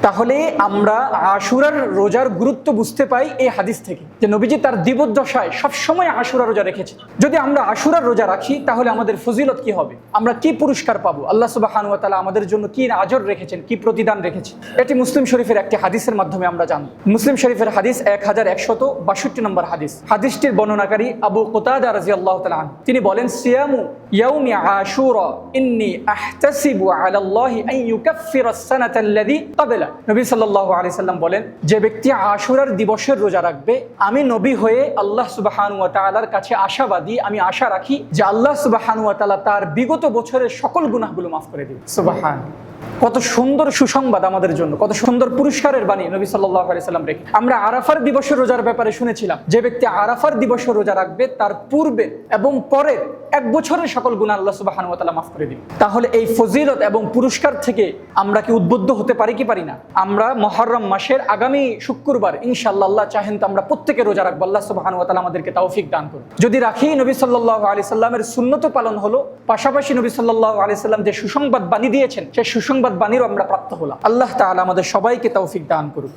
তাহলে আমরা আশুরার রোজার গুরুত্ব বুঝতে পাই এই হাদিস থেকে, যে নবীজি তার জীবদ্দশায় সবসময় আশুরা রোজা রেখেছে। যদি আমরা আশুরার রোজা রাখি তাহলে আমাদের ফজিলত কি হবে, আমরা কি পুরস্কার পাবো, আল্লাহ সুবহানাহু ওয়া তাআলা আমাদের জন্য কি আজর রেখেছেন, কি প্রতিদান রেখেছেন, এটি মুসলিম শরীফের একটি হাদিসের মাধ্যমে আমরা জানব। মুসলিম শরীফের হাদিস 1162 নম্বর হাদিস। হাদিসটির বর্ণনাকারী আবু কুতাদা রাদিয়াল্লাহু তাআলা আনহু, তিনি বলেন, সিয়ামু ইয়াউমি আশুরা ইন্নী আহতাসিবু আলাল্লাহি আন ইউকাফিরাস সানাতা আল্লাযী ক্বাবলা। নবী সাল্লাল্লাহু আলাইহি সাল্লাম বলেন, যে ব্যক্তি আশুরার দিবসের রোজা রাখবে, আমি নবী হয়ে আল্লাহ সুবহানাহু ওয়া তাআলার কাছে আশাবাদী, আমি আশা রাখি যে আল্লাহ সুবহানাহু ওয়া তাআলা তার বিগত বছরের সকল গুনাহগুলো মাফ করে দিবেন। সুবহানাল্লাহ, কত সুন্দর সুসংবাদ আমাদের জন্য, কত সুন্দর পুরস্কারের বাণী নবী সাল্লাল্লাহু আলাইহি সাল্লাম রেখে। আমরা আরাফার দিবসের রোজার ব্যাপারে শুনেছিলাম, যে ব্যক্তি আরাফার দিবসের রোজা রাখবে তার পূর্বে এবং পরের এক বছরের সকল গুনাহ আল্লাহ সুবহানাহু ওয়া তাআলা মাফ করে দিবেন। তাহলে এই ফজিলত এবং পুরস্কার থেকে আমরা কি উদ্বুদ্ধ হতে পারি কি পারি না? আমরা মুহররম মাসের আগামী শুক্রবার ইনশাআল্লাহ, আল্লাহ চাহেন তো আমরা প্রত্যেকে রোজা রাখবো। আল্লাহ সুবহানাহু ওয়া তাআলা আমাদেরকে তৌফিক দান করুন। যদি রাখি, নবী সাল্লাল্লাহু আলাইহি সাল্লামের সুন্নত পালন হলো, পাশাপাশি নবী সাল্লাল্লাহু আলাইহি সাল্লাম যে সুসংবাদ বাণী দিয়েছেন সেই সুসংবাদ বাণীরও আমরা প্রাপ্ত হলাম। আল্লাহ তাআলা আমাদের সবাইকে তৌফিক দান করুন।